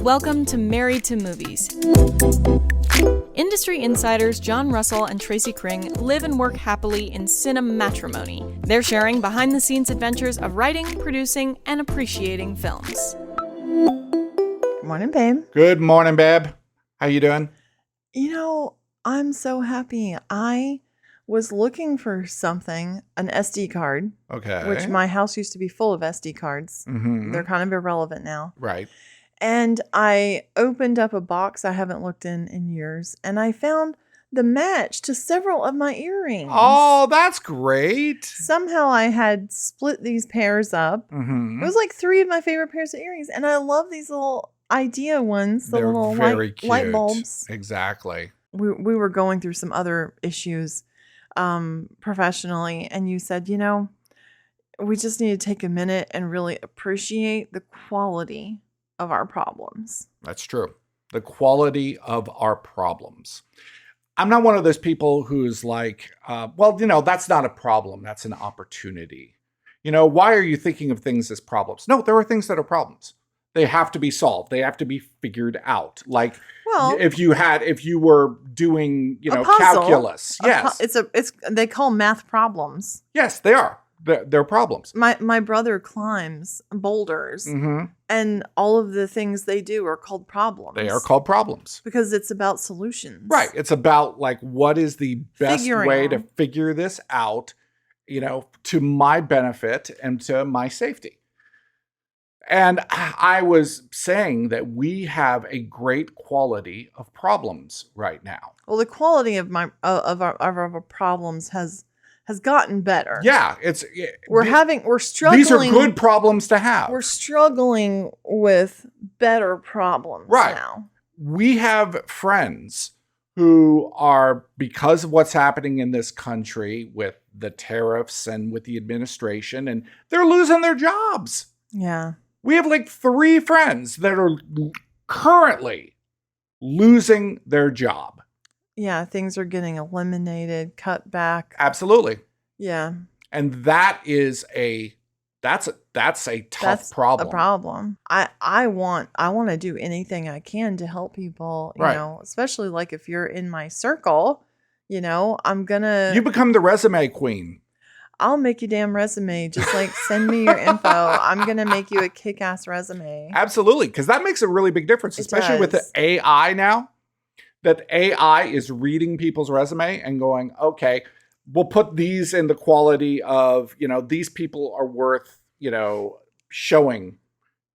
Welcome to Married to Movies. Industry insiders John Russell and Tracy Kring live and work happily in cinematrimony. They're sharing behind-the-scenes adventures of writing, producing, and appreciating films. Good morning, babe. Good morning, babe. How you doing? You know, I'm so happy. I was looking for something, an SD card. Okay. Which my house used to be full of SD cards. Mm-hmm. They're kind of irrelevant now. Right. And I opened up a box I haven't looked in years, and I found the match to several of my earrings. Oh, that's great. Somehow I had split these pairs up. Mm-hmm. It was like 3 of my favorite pairs of earrings, and I love these little idea ones, the They're little very cute. light bulbs. Exactly. We were going through some other issues professionally, and you said, you know, we just need to take a minute and really appreciate the quality of our problems. That's true. The quality of our problems. I'm not one of those people who's like, well, you know, that's not a problem. That's an opportunity. You know, why are you thinking of things as problems? No, there are things that are problems. They have to be solved. They have to be figured out. Like, well, if you were doing, you know, puzzle, calculus. Yes. It's they call math problems. Yes, they are. They're problems. My brother climbs boulders, Mm-hmm. and all of the things they do are called problems. They are called problems. Because it's about solutions. Right. It's about, like, what is the best way to Figuring. figure this out, you know, to my benefit and to my safety. And I was saying that we have a great quality of problems right now. Well, the quality of our problems has gotten better. Yeah, We're struggling. These are good problems to have. We're struggling with better problems now. We have friends who are, because of what's happening in this country with the tariffs and with the administration, and they're losing their jobs. Yeah. We have like 3 friends that are currently losing their job. Yeah, things are getting eliminated, cut back. Absolutely. Yeah. And that's a tough problem. A problem. I want to do anything I can to help people, you know, especially like if you're in my circle, you know, you become the resume queen. I'll make you damn resume. Just like send me your info. I'm going to make you a kick-ass resume. Absolutely. Because that makes a really big difference, especially with the AI now. That AI is reading people's resume and going, okay, we'll put these in the quality of, you know, these people are worth, you know, showing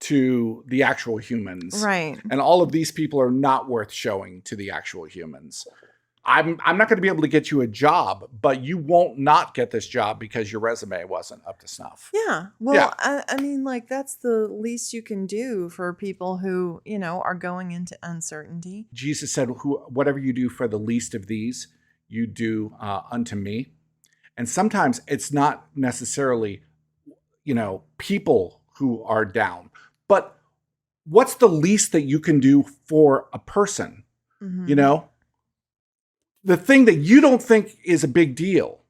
to the actual humans. Right. And all of these people are not worth showing to the actual humans. I'm not going to be able to get you a job, but you won't not get this job because your resume wasn't up to snuff. Yeah. Well, yeah. I mean, like, that's the least you can do for people who, you know, are going into uncertainty. Jesus said, whatever you do for the least of these, you do unto me. And sometimes it's not necessarily, you know, people who are down, but what's the least that you can do for a person? Mm-hmm. You know? The thing that you don't think is a big deal,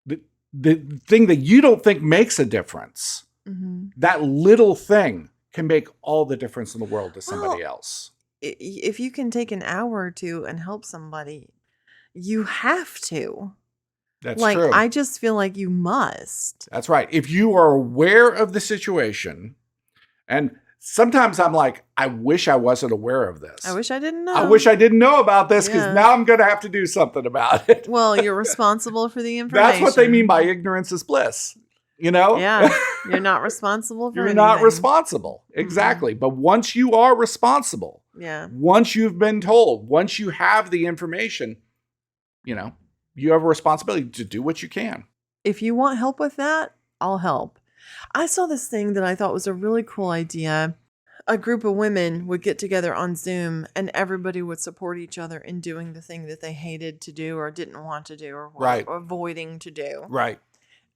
the thing that you don't think makes a difference, mm-hmm. that little thing can make all the difference in the world to somebody else. If you can take an hour or two and help somebody, you have to. That's like, true. I just feel like you must. That's right. If you are aware of the situation, and sometimes I'm like, I wish I wasn't aware of this. I wish I didn't know. I wish I didn't know about this because now I'm going to have to do something about it. Well, you're responsible for the information. That's what they mean by ignorance is bliss. You know? Yeah. You're not responsible for anything. Not responsible. Exactly. Mm-hmm. But once you are responsible, once you've been told, once you have the information, you know, you have a responsibility to do what you can. If you want help with that, I'll help. I saw this thing that I thought was a really cool idea. A group of women would get together on Zoom and everybody would support each other in doing the thing that they hated to do or didn't want to do or were avoiding to do. Right.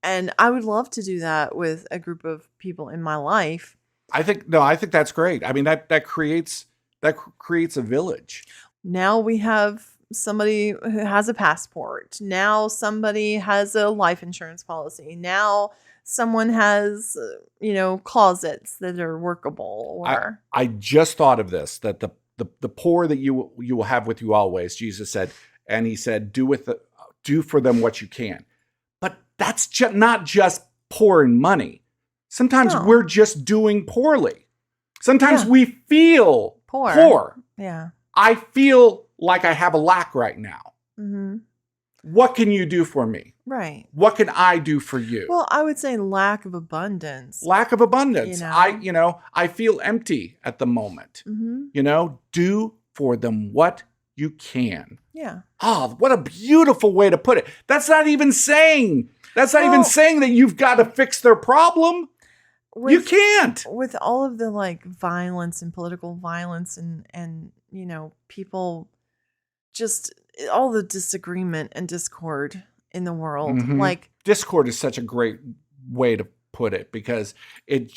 And I would love to do that with a group of people in my life. I think that's great. I mean, that creates a village. Now we have somebody who has a passport. Now somebody has a life insurance policy. Now someone has, closets that are workable, or I just thought of this, that the poor that you will have with you always, Jesus said, and he said, do for them what you can. But that's not just poor in money. Sometimes No. we're just doing poorly. Sometimes Yeah. we feel poor. Yeah. I feel like I have a lack right now. Mm-hmm. What can you do for me? Right. What can I do for you? Well, I would say lack of abundance. Lack of abundance. You know? I feel empty at the moment. Mm-hmm. Do for them what you can. Yeah. Oh, what a beautiful way to put it. That's not even saying that you've got to fix their problem. You can't. With all of the violence and political violence and people, just all the disagreement and discord in the world. Mhm. Discord is such a great way to put it, because it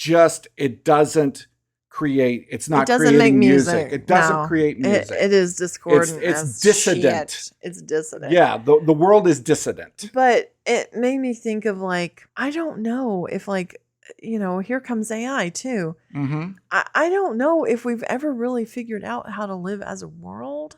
doesn't create, it's not creating make music. It doesn't create music. It is discordant. It's dissident. Shit. It's dissident. Yeah, the world is dissident. But it made me think of I don't know if here comes AI too. Mm-hmm. I don't know if we've ever really figured out how to live as a world.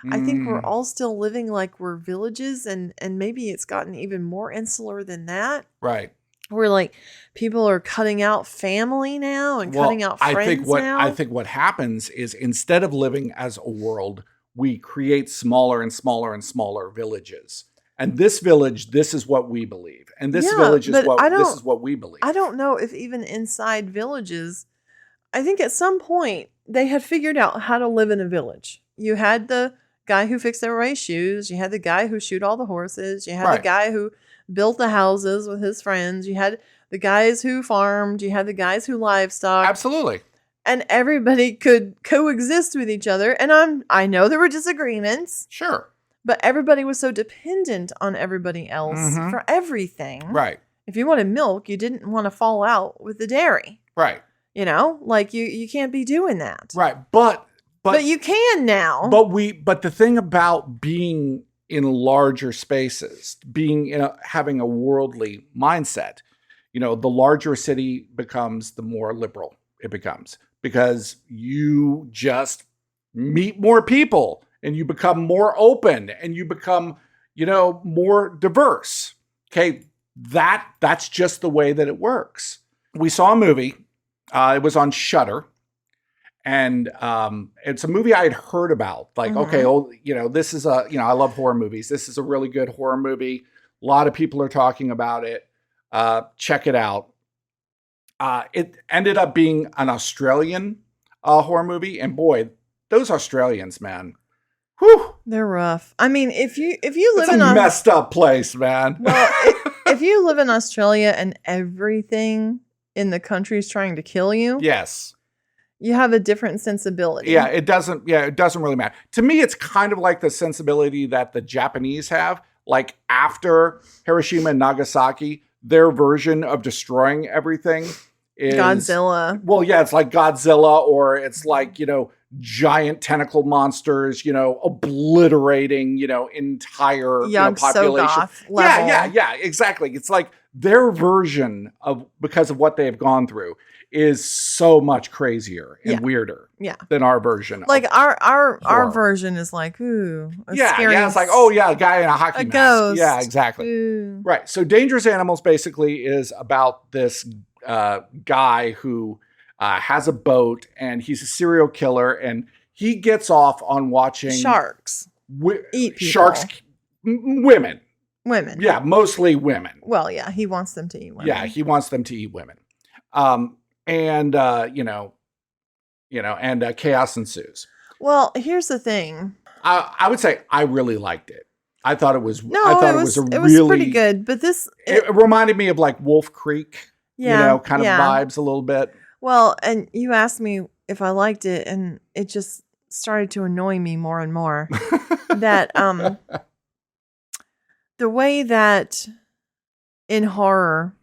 I think we're all still living like we're villages, and maybe it's gotten even more insular than that. Right. Where people are cutting out family now and cutting out friends now. I think what happens is, instead of living as a world, we create smaller and smaller and smaller villages. And this village, this is what we believe. And this village is this is what we believe. I don't know if even inside villages, I think at some point they had figured out how to live in a village. You had the guy who fixed everybody's shoes. You had the guy who shoot all the horses. You had the guy who built the houses with his friends. You had the guys who farmed. You had the guys who livestock. Absolutely. And everybody could coexist with each other. And I know there were disagreements. Sure. But everybody was so dependent on everybody else for everything. Right. If you wanted milk, you didn't want to fall out with the dairy. Right. You can't be doing that. Right. But you can now. But the thing about being in larger spaces, having a worldly mindset, the larger a city becomes, the more liberal it becomes, because you just meet more people and you become more open and you become, more diverse. Okay. That's just the way that it works. We saw a movie. It was on Shudder. And it's a movie I had heard about. This is I love horror movies. This is a really good horror movie. A lot of people are talking about it. Check it out. It ended up being an Australian horror movie. And boy, those Australians, man. Whew. They're rough. I mean, if you live in a messed up place, man. Well, if you live in Australia and everything in the country is trying to kill you. Yes. You have a different sensibility. Yeah, it doesn't really matter. To me, it's kind of like the sensibility that the Japanese have. Like, after Hiroshima and Nagasaki, their version of destroying everything is Godzilla. Well, yeah, it's like Godzilla, or it's like, giant tentacle monsters, obliterating, entire population. Level. Yeah, exactly. It's like their version of, because of what they've gone through, is so much crazier and weirder than our version. Our version is like, ooh. It's like, oh yeah, a guy in a hockey mask. Ghost. Yeah, exactly. Ooh. Right. So Dangerous Animals basically is about this guy who has a boat, and he's a serial killer, and he gets off on watching sharks eat people. Sharks, women. Yeah, mostly women. Well, yeah, he wants them to eat women. Yeah, he wants them to eat women. And chaos ensues. Well, here's the thing. I would say I really liked it. I thought it was. It was pretty good. But it reminded me of like Wolf Creek. Kind of vibes a little bit. Well, and you asked me if I liked it, and it just started to annoy me more and more. That the way that in horror,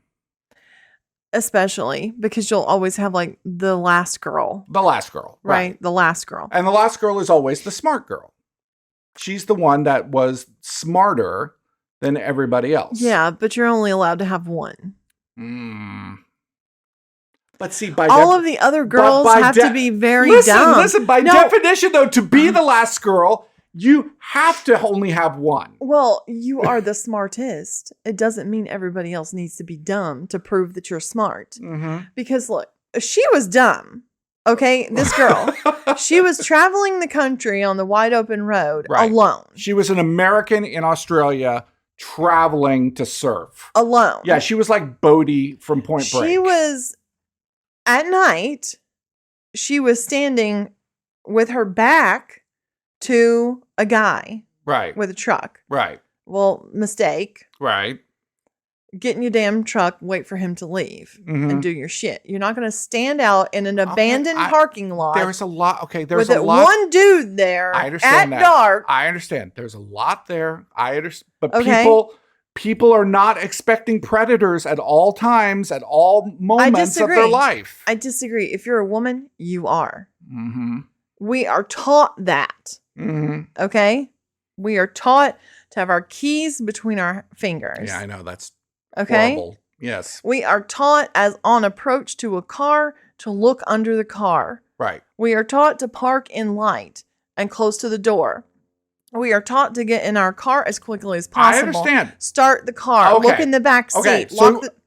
especially because you'll always have like the last girl. Right? The last girl. And the last girl is always the smart girl. She's the one that was smarter than everybody else. Yeah, but you're only allowed to have one. But see, by all of the other girls have to be very dumb. Listen, by definition, though, to be the last girl, you have to only have one. Well, you are the smartest. It doesn't mean everybody else needs to be dumb to prove that you're smart. Mm-hmm. Because look, she was dumb. Okay, this girl, she was traveling the country on the wide open road alone. She was an American in Australia traveling to surf. Alone. Yeah, she was like Bodhi from Point Break. She was, at night, she was standing with her back to a guy. Right. With a truck. Right. Well, mistake. Right. Get in your damn truck, wait for him to leave and do your shit. You're not going to stand out in an abandoned parking lot. There's a lot. Okay, there's with a lot. One dude there I understand at that. dark. I understand. There's a lot there. I understand. But people are not expecting predators at all times, at all moments of their life. I disagree. If you're a woman, you are. Mm-hmm. We are taught that. Mm-hmm. Okay? We are taught to have our keys between our fingers. Yeah, I know. That's okay. horrible. Yes. We are taught as on approach to a car to look under the car. Right. We are taught to park in light and close to the door. We are taught to get in our car as quickly as possible. I understand. Start the car. Look in the back seat.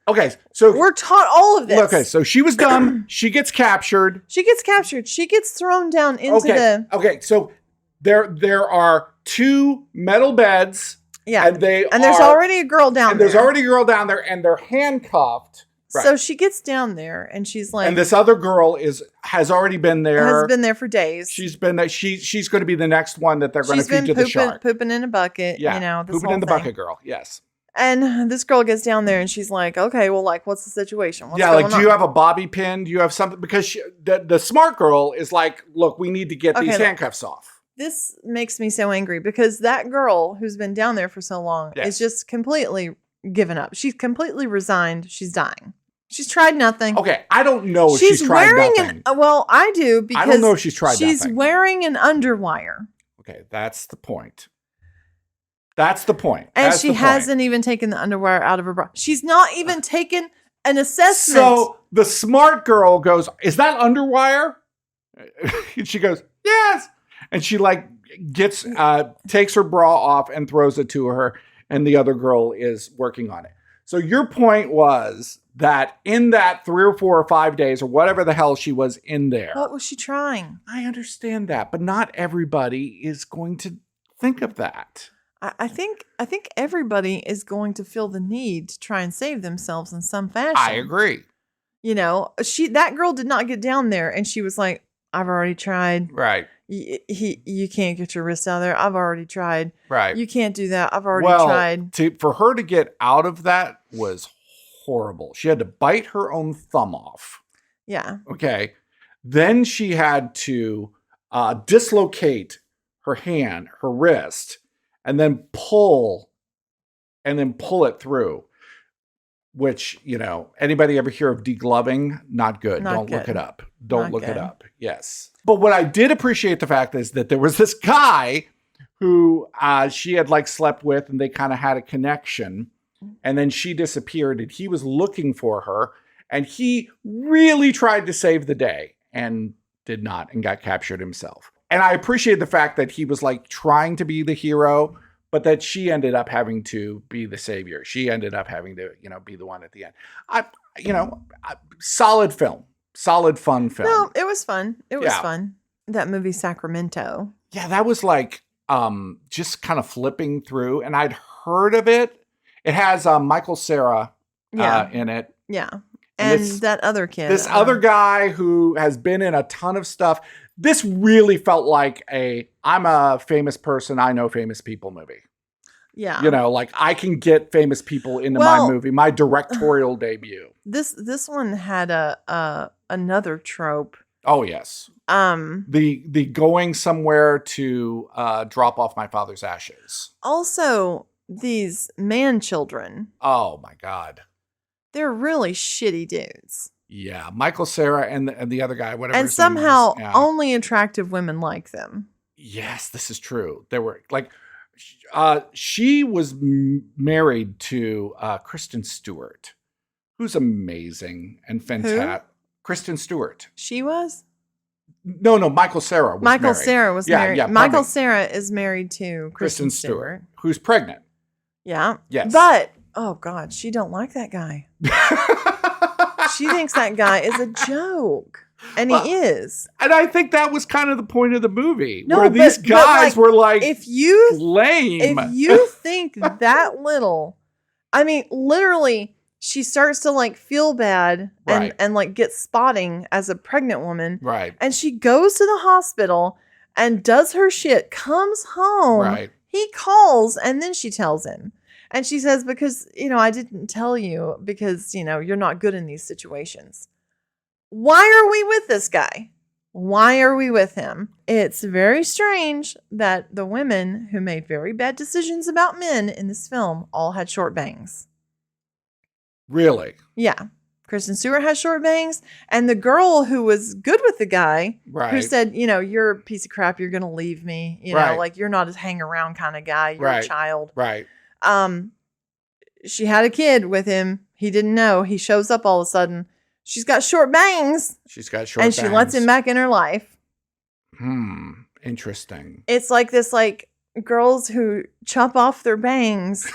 Okay. So we're taught all of this. Okay. So she was dumb. She gets captured. She gets thrown down into the. Okay. So there are 2 metal beds. Yeah. And there's already a girl down there. And there's already a girl down there, and they're handcuffed. Right. So she gets down there, and she's like, and this other girl has already been there. Has been there for days. She's been there. She's going to be the next one that they're going to feed to the shark. Pooping in a bucket. Yeah. You know, this pooping whole in the thing. bucket, girl. Yes. And this girl gets down there, and she's like, "Okay, well, like, what's the situation? What's going on? Do you have a bobby pin? Do you have something?" Because the smart girl is like, "Look, we need to get these handcuffs off." This makes me so angry because that girl who's been down there for so long is just completely given up. She's completely resigned. She's dying. She's tried nothing. Okay, I don't know if she's tried nothing. Well, I do because I don't know if she's tried nothing. She's wearing an underwire. Okay, that's the point. That's the point. And she hasn't even taken the underwire out of her bra. She's not even taken an assessment. So the smart girl goes, "Is that underwire?" And she goes, "Yes." And she takes her bra off and throws it to her. And the other girl is working on it. So your point was that in that 3 or 4 or 5 days or whatever the hell she was in there. What was she trying? I understand that, but not everybody is going to think of that. I think everybody is going to feel the need to try and save themselves in some fashion. I agree. You know, that girl did not get down there and she was like, "I've already tried." Right. You can't get your wrist out of there. I've already tried. Right. You can't do that. I've already tried. For her to get out of that was horrible. She had to bite her own thumb off. Yeah. Okay. Then she had to dislocate her hand, her wrist, and then pull it through. Which, anybody ever hear of degloving? Not good. Don't look it up. Don't look it up. Yes. But what I did appreciate the fact is that there was this guy who she had slept with and they kind of had a connection. And then she disappeared and he was looking for her. And he really tried to save the day and did not and got captured himself. And I appreciate the fact that he was trying to be the hero, but that she ended up having to be the savior. She ended up having to, be the one at the end. Solid film. Solid, fun film. No, it was fun. It was fun. That movie, Sacramento. Yeah, that was just kind of flipping through. And I'd heard of it. It has Michael Cera in it. Yeah. And that other kid. This other guy who has been in a ton of stuff. This really felt like I'm a famous person, I know famous people movie. Yeah. I can get famous people into my movie, my directorial debut. This one had another trope. Oh, yes. The going somewhere to drop off my father's ashes. Also, these man children. Oh, my God. They're really shitty dudes. Yeah, Michael Cera and the other guy, whatever. And somehow only attractive women like them. Yes, this is true. There were she was married to Kristen Stewart, who's amazing and fantastic. Kristen Stewart. She was? No, Michael Cera was Michael married. Cera was Yeah, married. yeah, Michael pardon me. Cera is married to Kristen Stewart. who's pregnant. Yeah. Yes. But, oh God, she don't like that guy. She thinks that guy is a joke. And he is. And I think that was kind of the point of the movie. No, where these but, guys were like if you lame. If you think that little, I mean, literally, she starts to like feel bad Right. and like get spotting as a pregnant woman. Right. And she goes to the hospital and does her shit, comes home. Right. He calls and then she tells him. And she says, because, I didn't tell you because, you're not good in these situations. Why are we with this guy? Why are we with him? It's very strange that the women who made very bad decisions about men in this film all had short bangs. Really? Yeah. Kristen Stewart has short bangs. And the girl who was good with the guy, Right. who said, you're a piece of crap, you're going to leave me. Right. Like you're not a hang around kind of guy. You're Right. a child. Right. She had a kid with him. He didn't know. He shows up all of a sudden. She's got short bangs. She's got short and bangs. she lets him back in her life. Interesting. It's like this, girls who chop off their bangs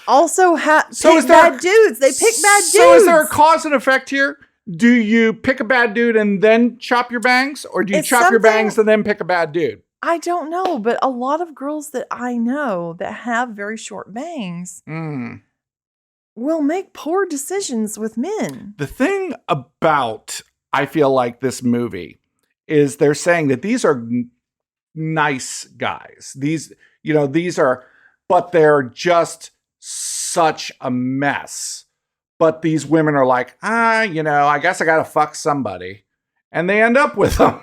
also pick bad dudes. They pick bad dudes. So is there a cause and effect here? Do you pick a bad dude and then chop your bangs? Or do you chop your bangs and then pick a bad dude? I don't know, but a lot of girls that I know that have very short bangs will make poor decisions with men. The thing about, I feel like, this movie is they're saying that these are nice guys. These are, but they're just such a mess. But these women are like, I guess I got to fuck somebody. And they end up with them.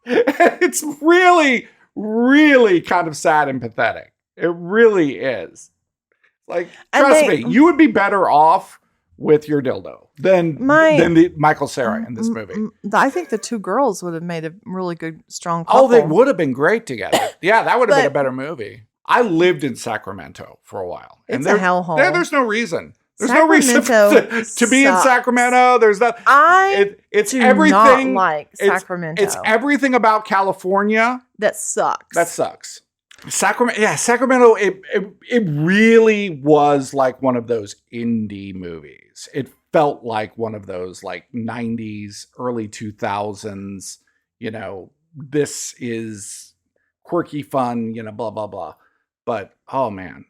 It's really, really kind of sad and pathetic. It really is. Like, trust me, you would be better off with your dildo than the Michael Cera in this movie. I think the two girls would have made a really good, strong couple. Oh, they would have been great together. Yeah, that would have been a better movie. I lived in Sacramento for a while. It's a hellhole. There's no reason. There's no reason to be in Sacramento. There's not. It's everything. Not like Sacramento. It's everything about California that sucks. Sacramento. It really was like one of those indie movies. It felt like one of those like 90s, early 2000s. This is quirky, fun. Blah blah blah. But oh man.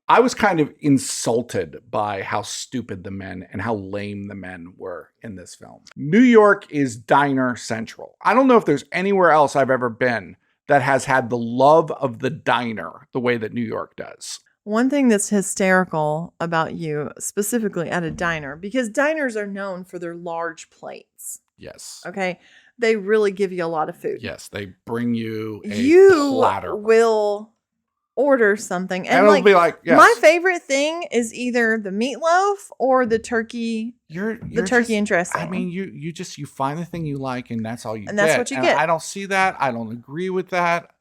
I was kind of insulted by how stupid the men and how lame the men were in this film. New York is diner central. I don't know if there's anywhere else I've ever been that has had the love of the diner the way that New York does. One thing that's hysterical about you, specifically at a diner, because diners are known for their large plates. Yes. Okay. They really give you a lot of food. Yes. They bring you a platter. You will order something. And it'll be like, yes. My favorite thing is either the meatloaf or the turkey. Turkey and dressing. I mean, you find the thing you like and that's all you get. And that's what you get. I don't see that. I don't agree with that.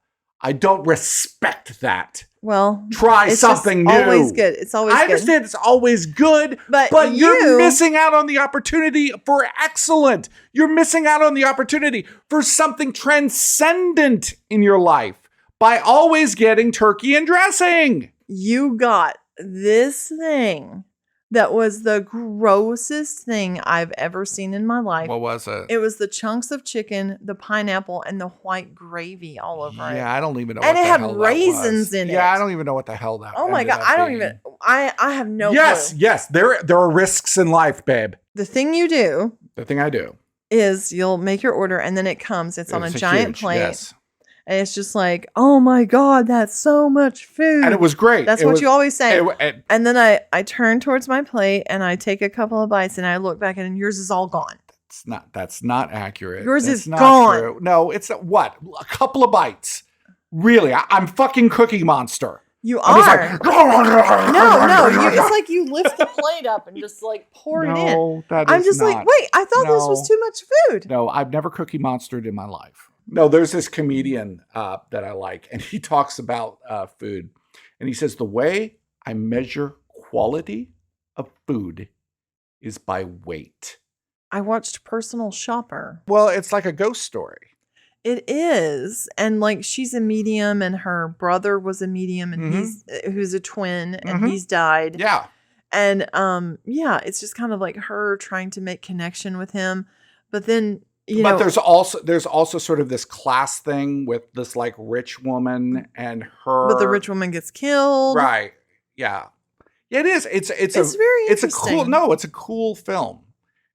I don't respect that. Well, try something new. Always good. It's always good. I understand it's always good, but you're missing out on the opportunity for excellent. You're missing out on the opportunity for something transcendent in your life by always getting turkey and dressing. You got this thing that was the grossest thing I've ever seen in my life. What was it? It was the chunks of chicken, the pineapple, and the white gravy all over it. Yeah, I don't even know what the hell that was. And it had raisins in it. Yeah, I don't even know what the hell that was. Oh my God, I don't even, I have no clue. Yes, there are risks in life, babe. The thing you do. The thing I do. Is you'll make your order and then it comes. It's on a giant plate. Yes. And it's just like, oh my God, that's so much food. And it was great. That's what you always say. And then I turn towards my plate and I take a couple of bites and I look back and yours is all gone. That's not accurate. Yours that's is gone. True. No, it's what? A couple of bites. Really? I'm fucking Cookie Monster. You are. Like, no. It's like you lift the plate up and just like pour it in. I'm just like, wait, I thought this was too much food. No, I've never Cookie Monstered in my life. No, there's this comedian that I like, and he talks about food. And he says, the way I measure quality of food is by weight. I watched Personal Shopper. Well, it's like a ghost story. It is. And like she's a medium and her brother was a medium and who's a twin and he's died. Yeah. And it's just kind of like her trying to make connection with him. But then but there's also sort of this class thing with this like rich woman and her. But the rich woman gets killed. Right. Yeah. Yeah, it is. It's very interesting. It's a cool film.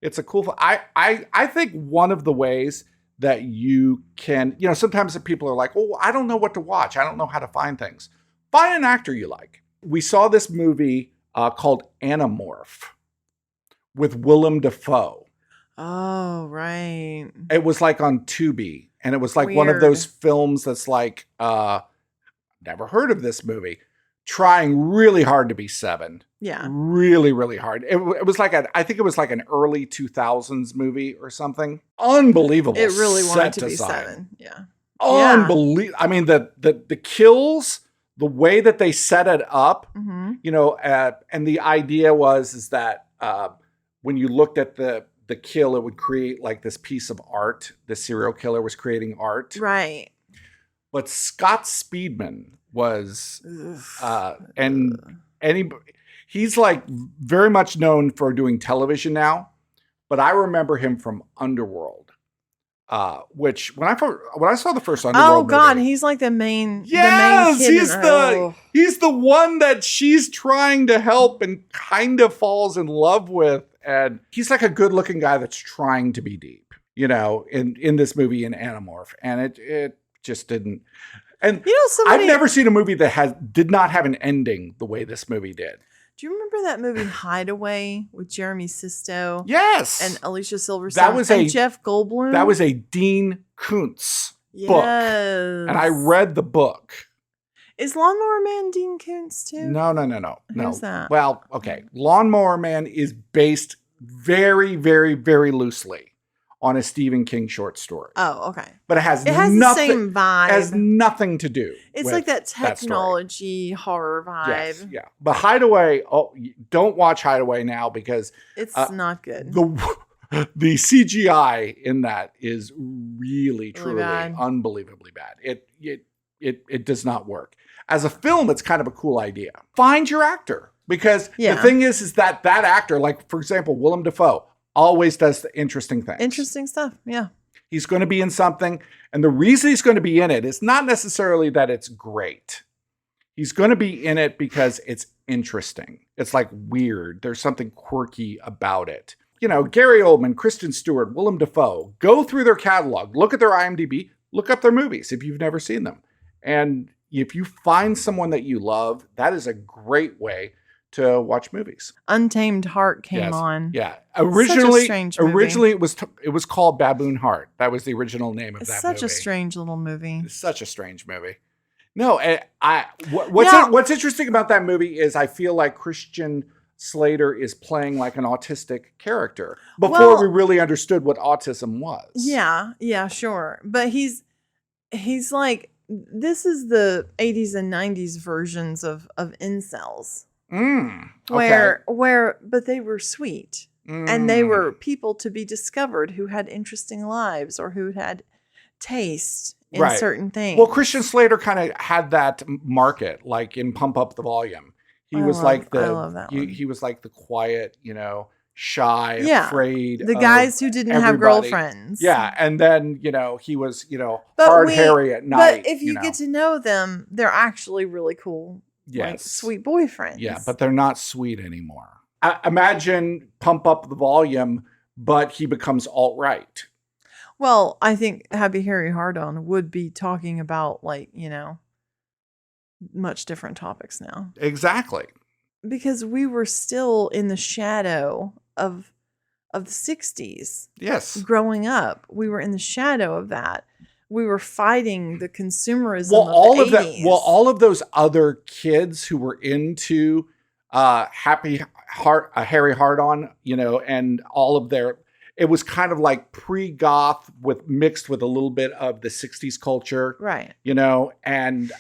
It's a cool film. I think one of the ways that you can, sometimes people are like, oh, I don't know what to watch. I don't know how to find things. Find an actor you like. We saw this movie called Anamorph with Willem Dafoe. Oh, right. It was like on Tubi. And it was like one of those films that's like, never heard of this movie. Trying really hard to be 7. Yeah. Really, really hard. It was like I think it was like an early 2000s movie or something. Unbelievable. It really wanted to be design. 7. Yeah. Unbelievable. I mean, the kills, the way that they set it up, and the idea is that when you looked at the kill, it would create like this piece of art. The serial killer was creating art. Right. But Scott Speedman was, he's like very much known for doing television now, but I remember him from Underworld, which when I saw the first Underworld, oh God, movie, he's like the main. Yes, the main he's the one that she's trying to help and kind of falls in love with, and he's like a good-looking guy that's trying to be deep, in this movie in Anamorph, and it just didn't. And I've never seen a movie that did not have an ending the way this movie did. Do you remember that movie Hideaway with Jeremy Sisto? Yes. And Alicia Silverstone and Jeff Goldblum? That was a Dean Koontz book. And I read the book. Is Lawnmower Man Dean Koontz too? No. Who's that? Well, okay. Lawnmower Man is based very, very, very loosely on a Stephen King short story. Oh, okay. But it has nothing, the same vibe. It has nothing to do. It's like that technology horror vibe. Yes, yeah. But Hideaway, don't watch Hideaway now because it's not good. The CGI in that is really truly unbelievably bad. It does not work. As a film, it's kind of a cool idea. Find your actor because the thing is that actor, like for example, Willem Dafoe, always does the interesting things. Interesting stuff, yeah. He's going to be in something, and the reason he's going to be in it is not necessarily that it's great. He's going to be in it because it's interesting. It's like weird. There's something quirky about it. Gary Oldman, Kristen Stewart, Willem Dafoe, go through their catalog, look at their IMDb, look up their movies if you've never seen them. And if you find someone that you love, that is a great way to watch movies. Untamed Heart came on. Yeah. Originally it was called Baboon Heart. That was the original name of that movie. It's such a strange little movie. It's such a strange movie. No, what's interesting about that movie is I feel like Christian Slater is playing like an autistic character before we really understood what autism was. Yeah, sure. But he's like, this is the 80s and 90s versions of incels. But they were sweet and they were people to be discovered who had interesting lives or who had taste in certain things. Well, Christian Slater kind of had that market, like in Pump Up the Volume. He was like the quiet, shy, afraid. The guys who didn't have girlfriends. Yeah. And then, he was, hard-hairy at night. But if you get to know them, they're actually really cool. Yes. Like sweet boyfriends. Yeah, but they're not sweet anymore. Imagine Pump Up the Volume, but he becomes alt-right. Well, I think Happy Harry Hardon would be talking about much different topics now. Exactly. Because we were still in the shadow of the 60s. Yes. Growing up, we were in the shadow of that. We were fighting the consumerism of the 80s. All of those other kids who were into Harry Hardon, and all of it was kind of like pre-goth mixed with a little bit of the 60s culture. Right. And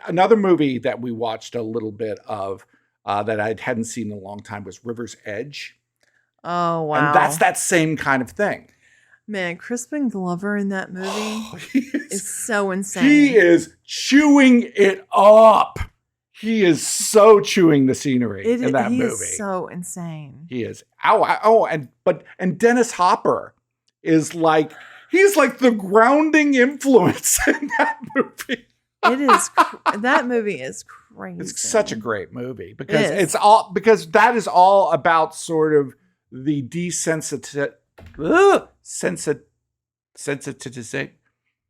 another movie that we watched a little bit of that I hadn't seen in a long time was River's Edge. Oh, wow. And that's that same kind of thing. Man, Crispin Glover in that movie is so insane. He is chewing it up. He is so chewing the scenery in that movie. He is so insane. He is. And Dennis Hopper is like, he's like the grounding influence in that movie. That movie is crazy. It's such a great movie because that is all about sort of the desensitization.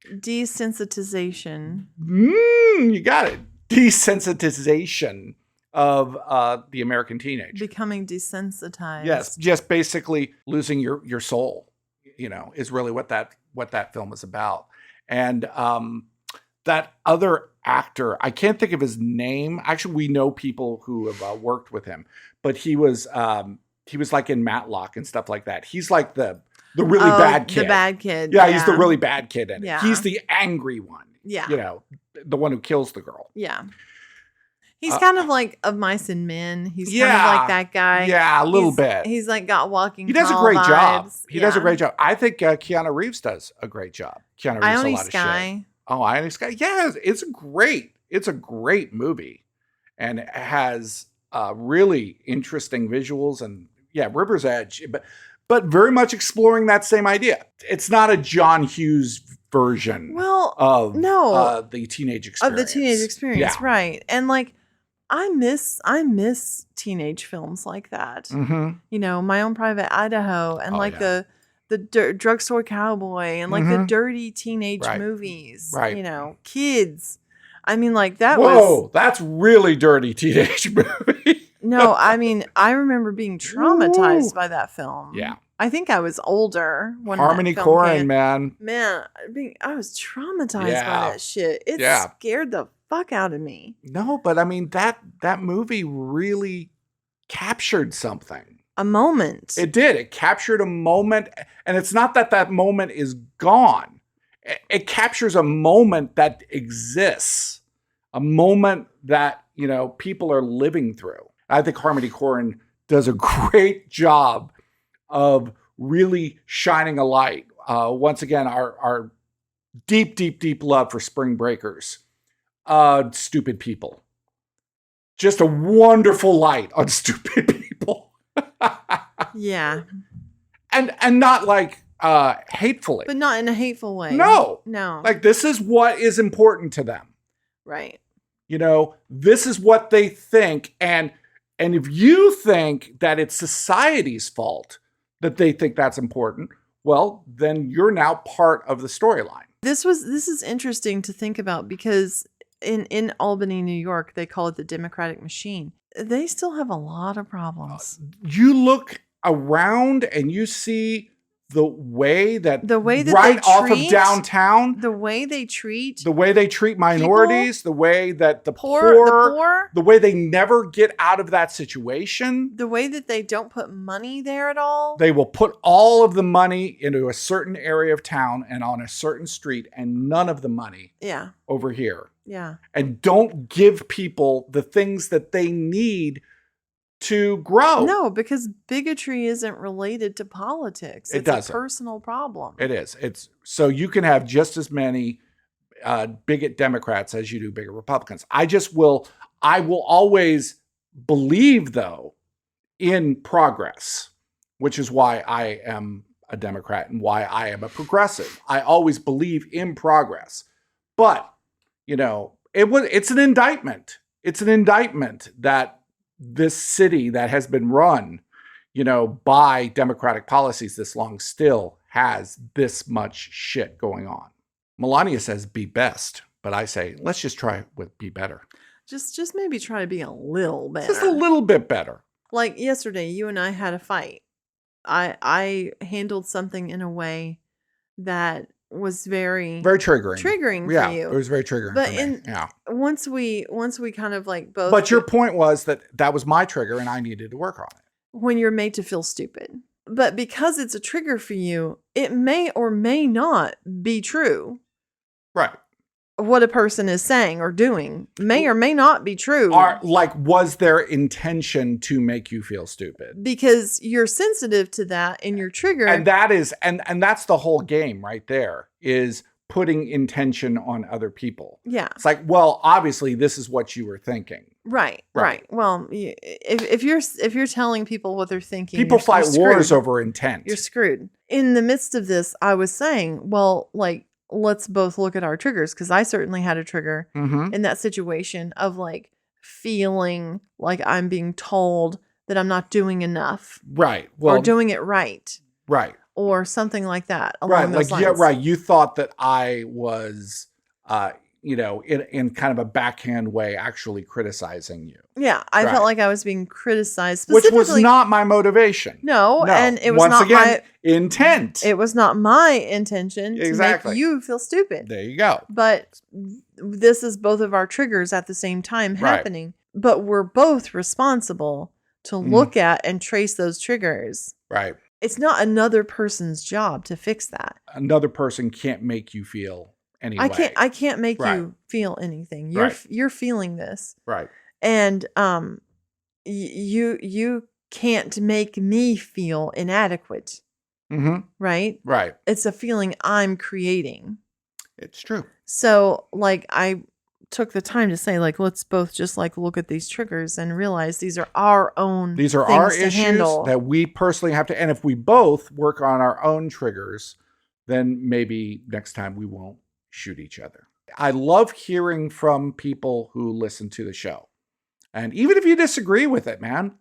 Desensitization. You got it. Desensitization of the American teenager. Becoming desensitized. Yes, just basically losing your soul, is really what that film is about. And that other actor, I can't think of his name. Actually, we know people who have worked with him, but he was like in Matlock and stuff like that. He's like the really bad kid. The bad kid. Yeah, he's the really bad kid in it. Yeah. He's the angry one. Yeah. The one who kills the girl. Yeah. He's kind of like Of Mice and Men. He's kind of like that guy. Yeah, a little bit. He's like got Walking He does a Tall great vibes. job. He does a great job. I think Keanu Reeves does a great job. Keanu Reeves Ione a lot Skye. of shit. Oh, Ione Skye. Yeah, it's a great movie. And it has really interesting visuals and River's Edge, but very much exploring that same idea. It's not a John Hughes version of the teenage experience. Of the teenage experience, right. And like I miss teenage films like that. Mm-hmm. My Own Private Idaho and the Drugstore Cowboy and like the dirty teenage movies. Right. Kids. I mean, like that Whoa, that's really dirty teenage movie. No, I mean, I remember being traumatized by that film. Yeah. I think I was older when Harmony that film Korine, came. man. I was traumatized by that shit. It scared the fuck out of me. No, but I mean that movie really captured something. A moment. It did. It captured a moment, and it's not that moment is gone. It captures a moment that exists, a moment that people are living through. I think Harmony Korine does a great job of really shining a light. Once again, our deep, deep, deep love for Spring Breakers. Stupid people. Just a wonderful light on stupid people. Yeah. And not like hatefully. But not in a hateful way. No. Like this is what is important to them. Right. This is what they think. And if you think that it's society's fault that they think that's important, well, then you're now part of the storyline. This is interesting to think about because in Albany, New York, they call it the Democratic machine. They still have a lot of problems. You look around and you see the way that right off of downtown, the way they treat minorities, people, the way that the poor, the way they never get out of that situation, the way that they don't put money there at all. They will put all of the money into a certain area of town and on a certain street, and none of the money over here. Yeah. And don't give people the things that they need to grow. No, because bigotry isn't related to politics. It's a personal problem. It is. It's so you can have just as many bigot Democrats as you do bigot Republicans. I will always believe, though, in progress, which is why I am a Democrat and why I am a progressive. I always believe in progress. But, it's an indictment. It's an indictment that this city that has been run, by Democratic policies this long still has this much shit going on. Melania says be best, but I say let's just try with be better. Just maybe try to be a little better. Just a little bit better. Like yesterday, you and I had a fight. I handled something in a way that was very triggering for you. It was very triggering but for me. Once we kind of like both. But your point was that was my trigger and I needed to work on it. When you're made to feel stupid. But because it's a trigger for you, it may or may not be true. Right. what a person is saying or doing may or may not be true. Was their intention to make you feel stupid? Because you're sensitive to that in your trigger. And that is, and that's the whole game right there, is putting intention on other people. Yeah. It's like, well, obviously this is what you were thinking. Right. Well, if you're telling people what they're thinking, people fight wars over intent. You're screwed. In the midst of this, I was saying, well, like, let's both look at our triggers, because I certainly had a trigger in that situation of like feeling like I'm being told that I'm not doing enough. Right. Well, or doing it right. Right. Or something like that. Right. Like, yeah, right. You thought that I was, in kind of a backhand way, actually criticizing you. Yeah. I felt like I was being criticized. Which was not my motivation. No. And it was Once not again, my intent. It was not my intention to make you feel stupid. There you go. But this is both of our triggers at the same time happening. But we're both responsible to look at and trace those triggers. Right. It's not another person's job to fix that. Another person can't make you feel any way. I can't make you feel anything. You're feeling this. Right. And you can't make me feel inadequate. Mm-hmm. Right? Right. It's a feeling I'm creating. It's true. So, like, I took the time to say, like, let's both just like look at these triggers and realize these are our own. These are our issues that we personally have to. And if we both work on our own triggers, then maybe next time we won't shoot each other. I love hearing from people who listen to the show, and even if you disagree with it, man,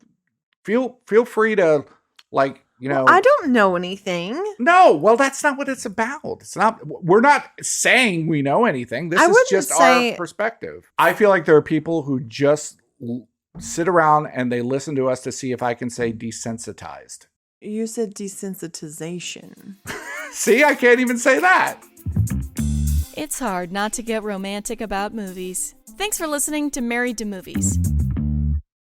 feel free to, like, I don't know anything. No, well, that's not what it's about. It's not. We're not saying we know anything. This is just our perspective. I feel like there are people who just sit around and they listen to us to see if I can say desensitized. You said desensitization. See, I can't even say that. It's hard not to get romantic about movies. Thanks for listening to Married to Movies.